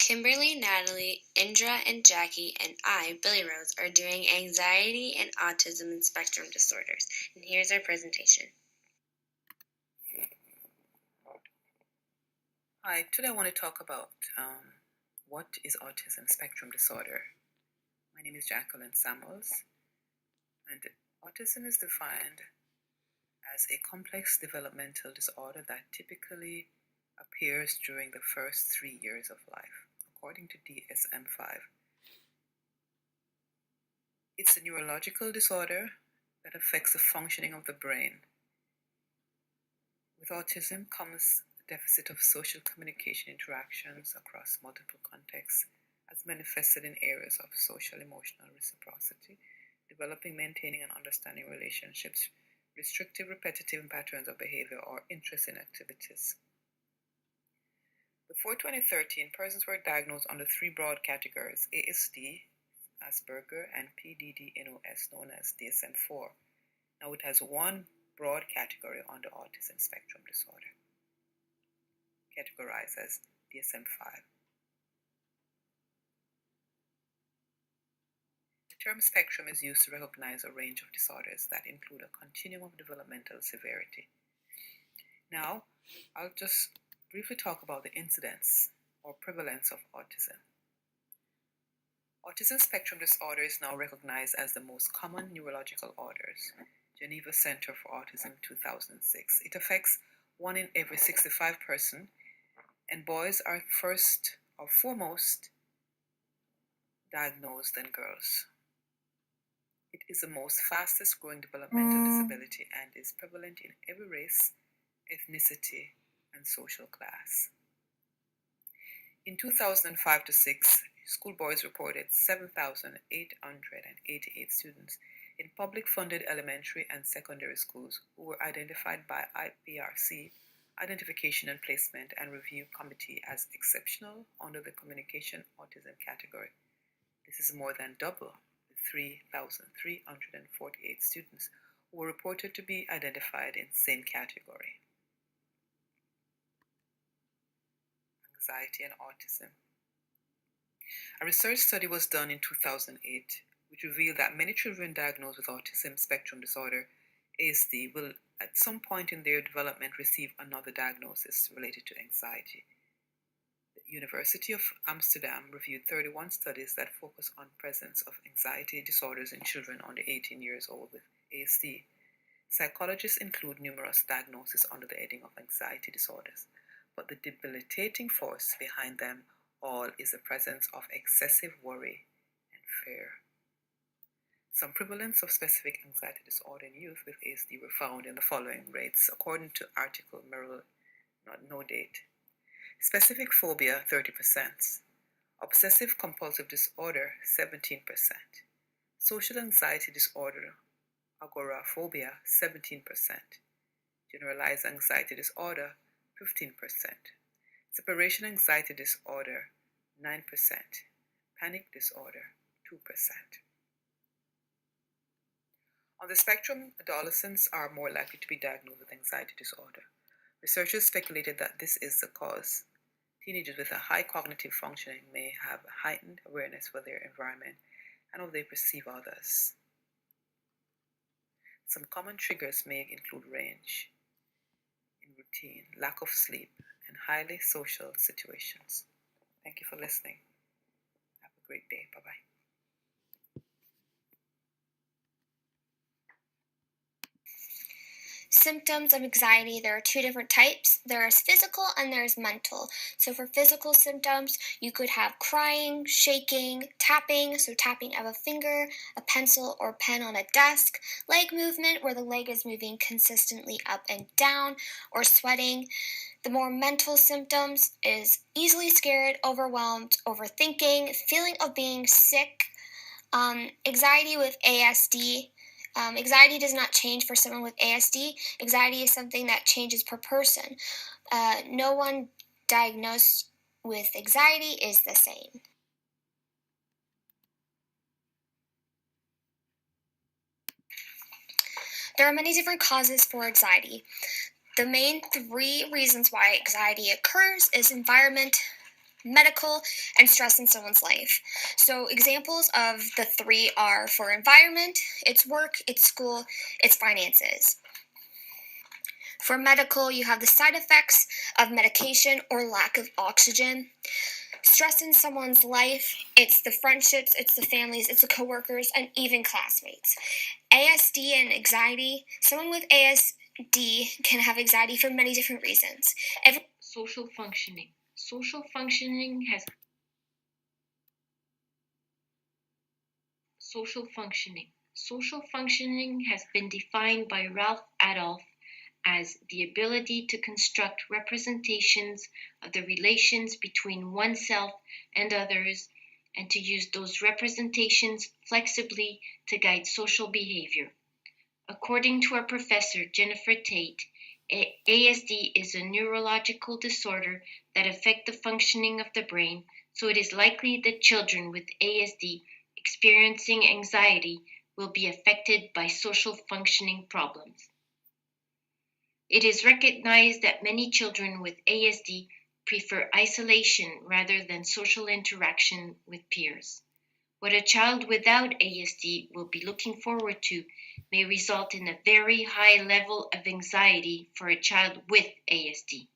Kimberly, Natalie, Indra, and Jackie, and I, Billie-Rose, are doing anxiety and autism and spectrum disorders. And here's our presentation. Hi, today I want to talk about what is autism spectrum disorder. My name is Jacqueline Samuels, and autism is defined as a complex developmental disorder that typically appears during the first 3 years of life, according to DSM-5. It's a neurological disorder that affects the functioning of the brain. With autism comes a deficit of social communication interactions across multiple contexts, as manifested in areas of social emotional reciprocity, developing, maintaining, and understanding relationships, restrictive, repetitive patterns of behavior, or interest in activities. Before 2013, persons were diagnosed under 3 broad categories: ASD, Asperger, and PDD-NOS, known as DSM-4. Now it has 1 broad category under autism spectrum disorder, categorized as DSM-5. The term spectrum is used to recognize a range of disorders that include a continuum of developmental severity. Now, I'll just briefly talk about the incidence or prevalence of autism. Autism spectrum disorder is now recognized as the most common neurological orders. Geneva Center for Autism 2006. It affects 1 in every 65 persons, and boys are first or foremost diagnosed than girls. It is the most fastest growing developmental disability and is prevalent in every race, ethnicity, and social class. In 2005 to 6, schoolboys reported 7,888 students in public-funded elementary and secondary schools who were identified by IPRC, Identification and Placement and Review Committee, as exceptional under the communication autism category. This is more than double the 3,348 students who were reported to be identified in the same category. Anxiety and autism. A research study was done in 2008 which revealed that many children diagnosed with autism spectrum disorder, ASD, will at some point in their development receive another diagnosis related to anxiety. The University of Amsterdam reviewed 31 studies that focus on presence of anxiety disorders in children under 18 years old with ASD. Psychologists include numerous diagnoses under the heading of anxiety disorders, but the debilitating force behind them all is the presence of excessive worry and fear. Some prevalence of specific anxiety disorder in youth with ASD were found in the following rates, according to article Merrill, no date. Specific phobia, 30%. Obsessive compulsive disorder, 17%. Social anxiety disorder, agoraphobia, 17%. Generalized anxiety disorder, 15%. Separation anxiety disorder, 9%. Panic disorder, 2%. On the spectrum, adolescents are more likely to be diagnosed with anxiety disorder. Researchers speculated that this is the cause. Teenagers with a high cognitive functioning may have heightened awareness for their environment and how they perceive others. Some common triggers may include range in routine, lack of sleep, and highly social situations. Thank you for listening. Have a great day. Bye-bye. Symptoms of anxiety, there are 2 different types. There is physical and there is mental. So for physical symptoms, you could have crying, shaking, tapping, so tapping of a finger, a pencil or pen on a desk, leg movement where the leg is moving consistently up and down, or sweating. The more mental symptoms is easily scared, overwhelmed, overthinking, feeling of being sick, anxiety with ASD. Anxiety does not change for someone with ASD. Anxiety is something that changes per person. No one diagnosed with anxiety is the same. There are many different causes for anxiety. The main 3 reasons why anxiety occurs is environment, medical, and stress in someone's life. So examples of the three are for environment, it's work, it's school, it's finances. For medical, you have the side effects of medication or lack of oxygen. Stress in someone's life, it's the friendships, it's the families, it's the coworkers, and even classmates. ASD and anxiety, someone with ASD can have anxiety for many different reasons. Social functioning. Social functioning has been defined by Ralph Adolph as the ability to construct representations of the relations between oneself and others, and to use those representations flexibly to guide social behavior. According to our professor, Jennifer Tate, ASD is a neurological disorder that affects the functioning of the brain, so it is likely that children with ASD experiencing anxiety will be affected by social functioning problems. It is recognized that many children with ASD prefer isolation rather than social interaction with peers. What a child without ASD will be looking forward to may result in a very high level of anxiety for a child with ASD.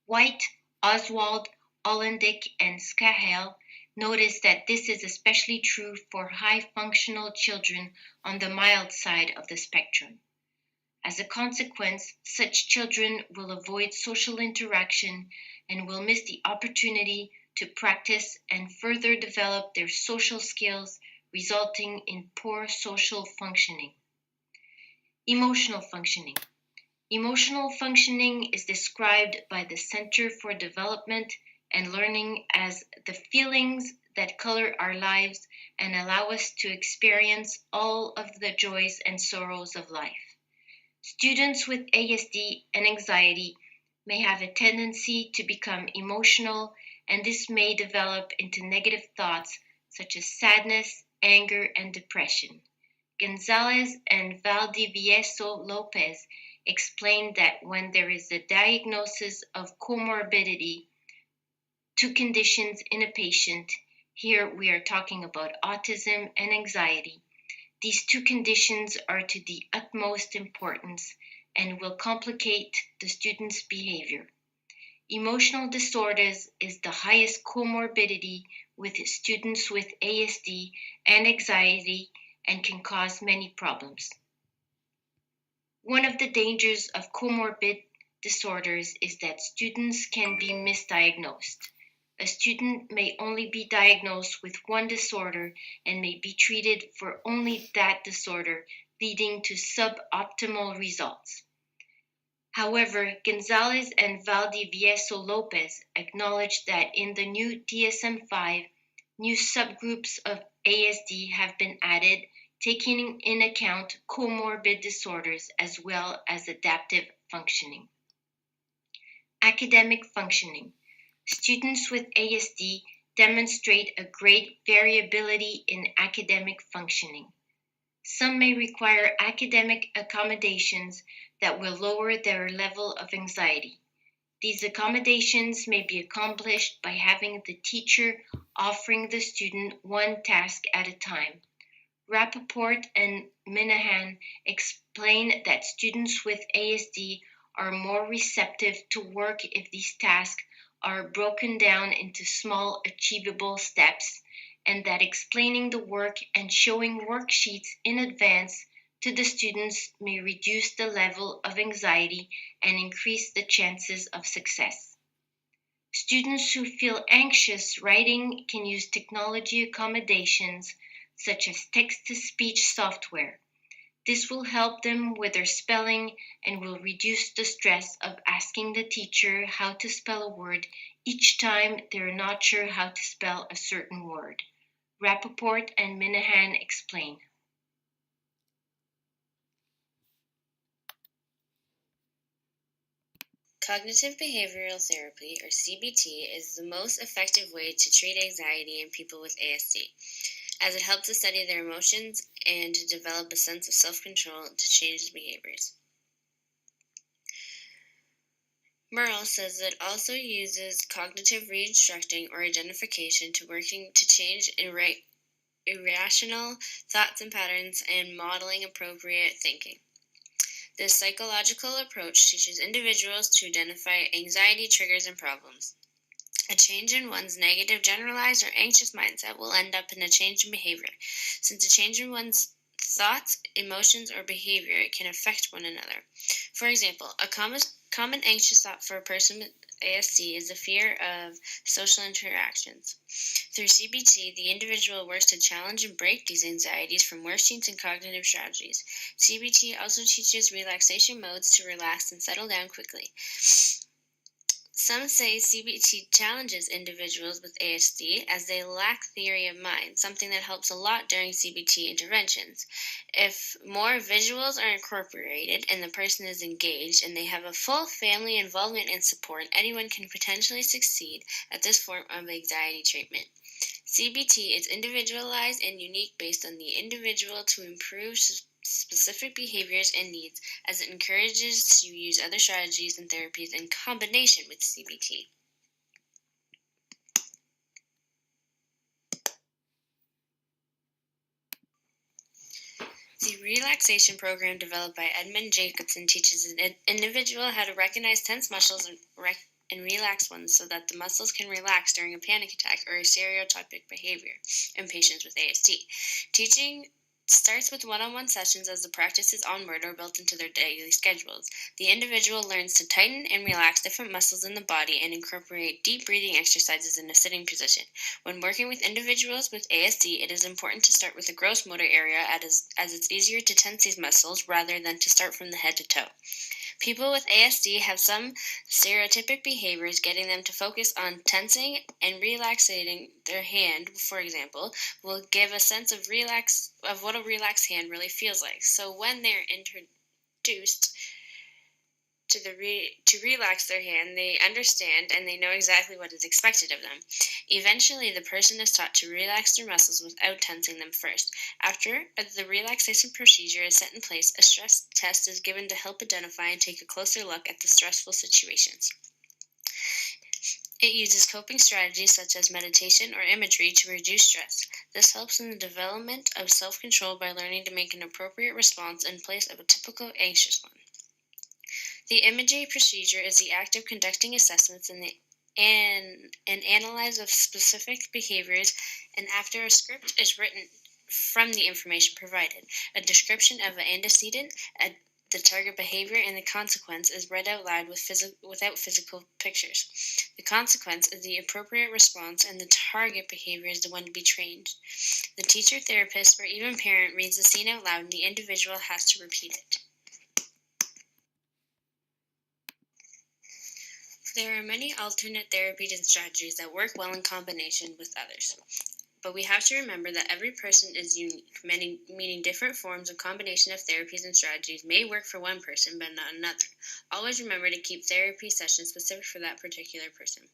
White, Oswald, Ollendick, and Scahill noticed that this is especially true for high-functional children on the mild side of the spectrum. As a consequence, such children will avoid social interaction and will miss the opportunity to practice and further develop their social skills, resulting in poor social functioning. Emotional functioning. Emotional functioning is described by the Center for Development and Learning as the feelings that color our lives and allow us to experience all of the joys and sorrows of life. Students with ASD and anxiety may have a tendency to become emotional, and this may develop into negative thoughts such as sadness, anger, and depression. Gonzalez and Valdivieso Lopez explained that when there is a diagnosis of comorbidity, two conditions in a patient, here we are talking about autism and anxiety, these two conditions are to the utmost importance and will complicate the student's behavior. Emotional disorders is the highest comorbidity with students with ASD and anxiety and can cause many problems. One of the dangers of comorbid disorders is that students can be misdiagnosed. A student may only be diagnosed with one disorder and may be treated for only that disorder, leading to suboptimal results. However, Gonzalez and Valdivieso Lopez acknowledge that in the new DSM-5, new subgroups of ASD have been added, taking in account comorbid disorders as well as adaptive functioning. Academic functioning. Students with ASD demonstrate a great variability in academic functioning. Some may require academic accommodations that will lower their level of anxiety. These accommodations may be accomplished by having the teacher offering the student one task at a time. Rappaport and Minahan explain that students with ASD are more receptive to work if these tasks are broken down into small, achievable steps, and that explaining the work and showing worksheets in advance to the students may reduce the level of anxiety and increase the chances of success. Students who feel anxious writing can use technology accommodations such as text-to-speech software. This will help them with their spelling and will reduce the stress of asking the teacher how to spell a word each time they're not sure how to spell a certain word. Rappaport and Minahan explain. Cognitive behavioral therapy, or CBT, is the most effective way to treat anxiety in people with ASD, as it helps to study their emotions and to develop a sense of self-control to change behaviors. Merle says it also uses cognitive reconstructing or identification to working to change irrational thoughts and patterns and modeling appropriate thinking. This psychological approach teaches individuals to identify anxiety triggers and problems. A change in one's negative, generalized, or anxious mindset will end up in a change in behavior. Since a change in one's thoughts, emotions, or behavior can affect one another. For example, a common anxious thought for a person with ASD is the fear of social interactions. Through CBT, the individual works to challenge and break these anxieties from worksheets and cognitive strategies. CBT also teaches relaxation modes to relax and settle down quickly. Some say CBT challenges individuals with ASD as they lack theory of mind, something that helps a lot during CBT interventions. If more visuals are incorporated and the person is engaged and they have a full family involvement and support, anyone can potentially succeed at this form of anxiety treatment. CBT is individualized and unique based on the individual to improve specific behaviors and needs, as it encourages to use other strategies and therapies in combination with CBT. The relaxation program developed by Edmund Jacobson teaches an individual how to recognize tense muscles and relax ones so that the muscles can relax during a panic attack or a stereotypic behavior in patients with ASD. Teaching starts with one-on-one sessions as the practice is onward or built into their daily schedules. The individual learns to tighten and relax different muscles in the body and incorporate deep breathing exercises in a sitting position. When working with individuals with ASD, it is important to start with the gross motor area as it's easier to tense these muscles rather than to start from the head to toe. People with ASD have some stereotypic behaviors, getting them to focus on tensing and relaxing their hand, for example, will give a sense of what a relaxed hand really feels like. So when they're introduced to relax their hand, they understand and they know exactly what is expected of them. Eventually, the person is taught to relax their muscles without tensing them first. After the relaxation procedure is set in place, a stress test is given to help identify and take a closer look at the stressful situations. It uses coping strategies such as meditation or imagery to reduce stress. This helps in the development of self-control by learning to make an appropriate response in place of a typical anxious one. The imagery procedure is the act of conducting assessments and analyze of specific behaviors, and after a script is written from the information provided, a description of an antecedent, the target behavior, and the consequence is read out loud without physical pictures. The consequence is the appropriate response, and the target behavior is the one to be trained. The teacher, therapist, or even parent reads the scene out loud, and the individual has to repeat it. There are many alternate therapies and strategies that work well in combination with others. But we have to remember that every person is unique, meaning different forms of combination of therapies and strategies may work for one person but not another. Always remember to keep therapy sessions specific for that particular person.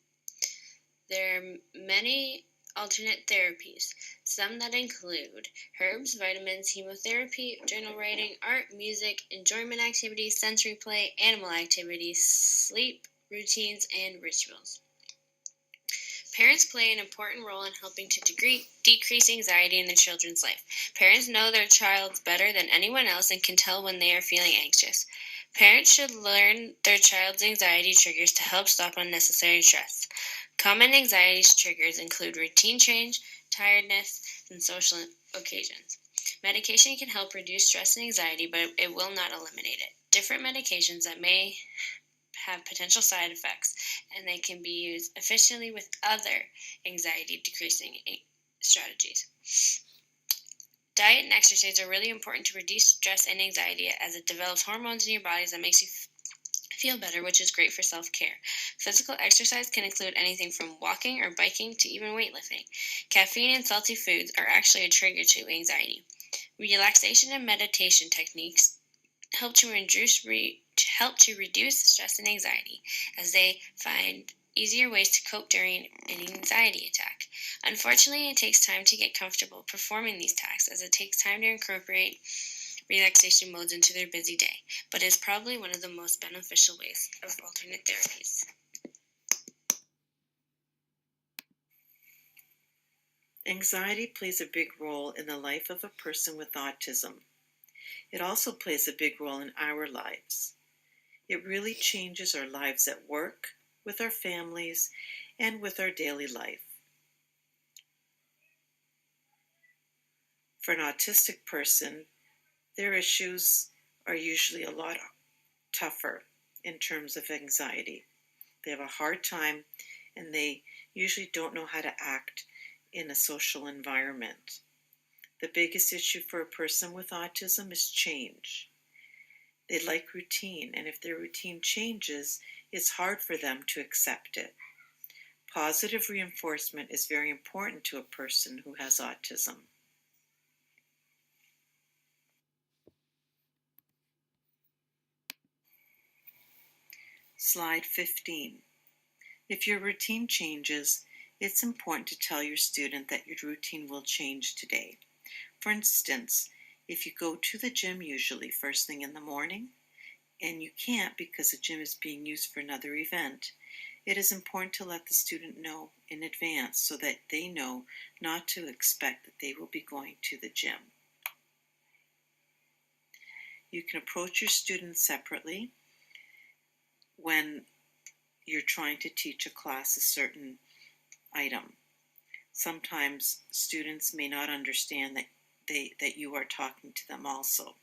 There are many alternate therapies, some that include herbs, vitamins, chemotherapy, journal writing, art, music, enjoyment activities, sensory play, animal activities, sleep, routines, and rituals. Parents play an important role in helping to decrease anxiety in their children's life. Parents know their child better than anyone else and can tell when they are feeling anxious. Parents should learn their child's anxiety triggers to help stop unnecessary stress. Common anxiety triggers include routine change, tiredness, and social occasions. Medication can help reduce stress and anxiety, but it will not eliminate it. Different medications that may have potential side effects, and they can be used efficiently with other anxiety decreasing strategies. Diet and exercise are really important to reduce stress and anxiety, as it develops hormones in your bodies that makes you feel better, which is great for self-care. Physical exercise can include anything from walking or biking to even weightlifting. Caffeine and salty foods are actually a trigger to anxiety. Relaxation and meditation techniques help to reduce stress and anxiety, as they find easier ways to cope during an anxiety attack. Unfortunately, it takes time to get comfortable performing these tasks, as it takes time to incorporate relaxation modes into their busy day, but is probably one of the most beneficial ways of alternate therapies. Anxiety plays a big role in the life of a person with autism. It also plays a big role in our lives. It really changes our lives at work, with our families, and with our daily life. For an autistic person, their issues are usually a lot tougher in terms of anxiety. They have a hard time, and they usually don't know how to act in a social environment. The biggest issue for a person with autism is change. They like routine, and if their routine changes, it's hard for them to accept it. Positive reinforcement is very important to a person who has autism. Slide 15. If your routine changes, it's important to tell your student that your routine will change today. For instance, if you go to the gym usually first thing in the morning, and you can't because the gym is being used for another event, it is important to let the student know in advance so that they know not to expect that they will be going to the gym. You can approach your students separately when you're trying to teach a class a certain item. Sometimes students may not understand that you are talking to them also.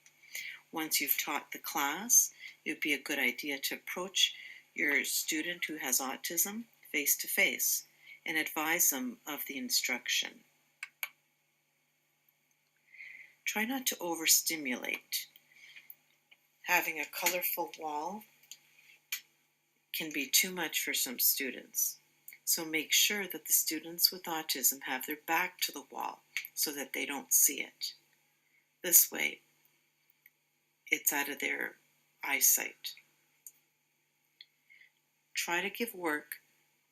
Once you've taught the class, it would be a good idea to approach your student who has autism face to face and advise them of the instruction. Try not to overstimulate. Having a colorful wall can be too much for some students. So make sure that the students with autism have their back to the wall so that they don't see it. This way, it's out of their eyesight. Try to give work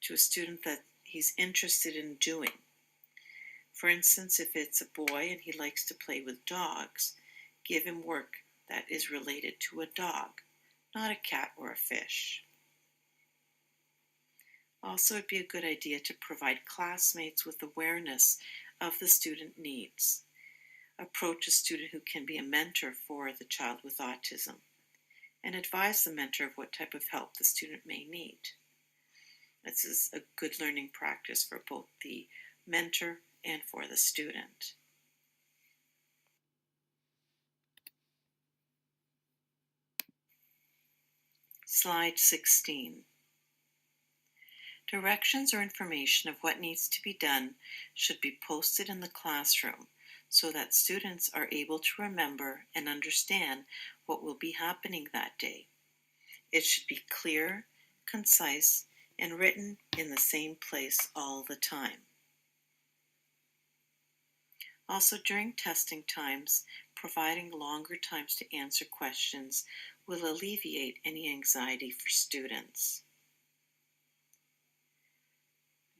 to a student that he's interested in doing. For instance, if it's a boy and he likes to play with dogs, give him work that is related to a dog, not a cat or a fish. Also, it'd be a good idea to provide classmates with awareness of the student needs. Approach a student who can be a mentor for the child with autism, and advise the mentor of what type of help the student may need. This is a good learning practice for both the mentor and for the student. Slide 16. Directions or information of what needs to be done should be posted in the classroom so that students are able to remember and understand what will be happening that day. It should be clear, concise, and written in the same place all the time. Also, during testing times, providing longer times to answer questions will alleviate any anxiety for students.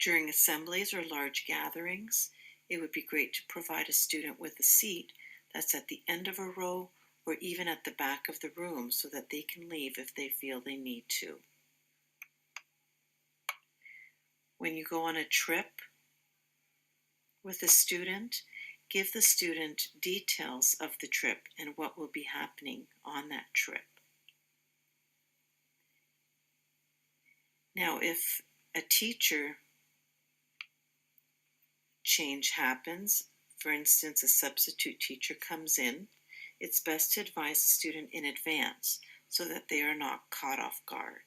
During assemblies or large gatherings, it would be great to provide a student with a seat that's at the end of a row or even at the back of the room so that they can leave if they feel they need to. When you go on a trip with a student, give the student details of the trip and what will be happening on that trip. Now, if a teacher change happens, for instance, a substitute teacher comes in, it's best to advise the student in advance so that they are not caught off guard.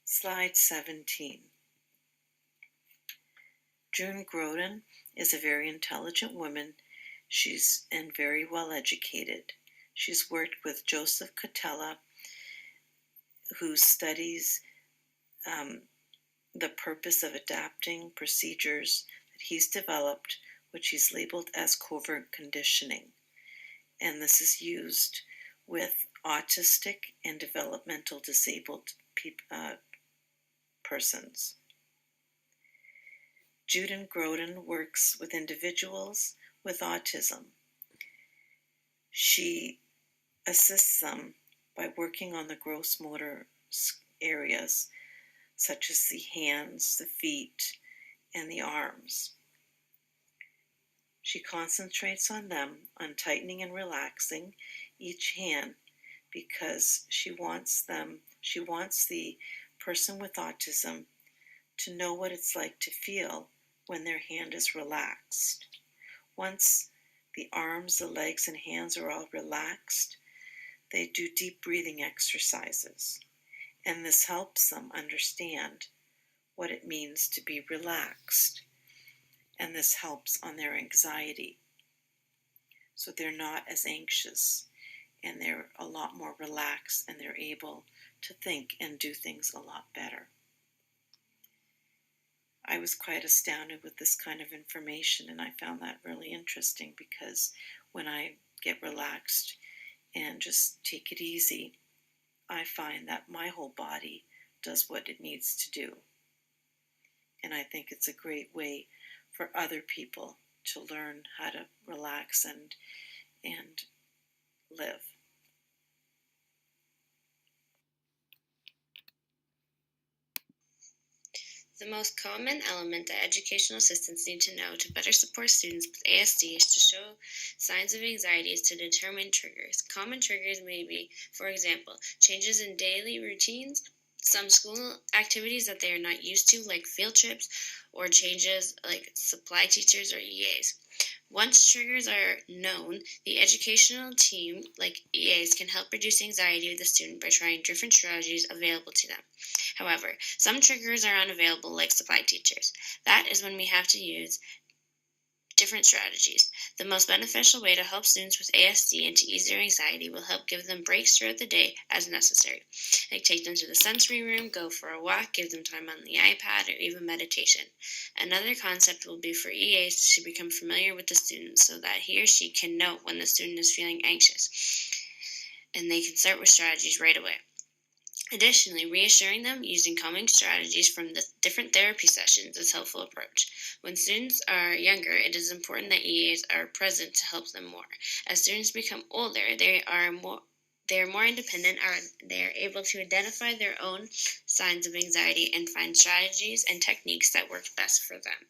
Slide 17. June Groden is a very intelligent woman. She's very well educated. She's worked with Joseph Catella, who studies the purpose of adapting procedures that he's developed, which he's labeled as covert conditioning. And this is used with autistic and developmental disabled persons. Juden Groden works with individuals with autism. She assists them by working on the gross motor areas, such as the hands, the feet, and the arms. She concentrates on them, on tightening and relaxing each hand, because she wants the person with autism to know what it's like to feel when their hand is relaxed. Once the arms, the legs, and hands are all relaxed, they do deep breathing exercises, and this helps them understand what it means to be relaxed, and this helps on their anxiety, so they're not as anxious, and they're a lot more relaxed, and they're able to think and do things a lot better. I was quite astounded with this kind of information, and I found that really interesting, because when I get relaxed and just take it easy, I find that my whole body does what it needs to do. And I think it's a great way for other people to learn how to relax and live. The most common element that educational assistants need to know to better support students with ASD is to show signs of anxiety is to determine triggers. Common triggers may be, for example, changes in daily routines, some school activities that they are not used to, like field trips, or changes like supply teachers or EAs. Once triggers are known, the educational team, like EAs, can help reduce anxiety of the student by trying different strategies available to them. However, some triggers are unavailable, like supply teachers. That is when we have to use different strategies. The most beneficial way to help students with ASD and to ease their anxiety will help give them breaks throughout the day as necessary. Like take them to the sensory room, go for a walk, give them time on the iPad, or even meditation. Another concept will be for EAs to become familiar with the student so that he or she can know when the student is feeling anxious, and they can start with strategies right away. Additionally, reassuring them using calming strategies from the different therapy sessions is a helpful approach. When students are younger, it is important that EAs are present to help them more. As students become older, they are more independent, they are able to identify their own signs of anxiety and find strategies and techniques that work best for them.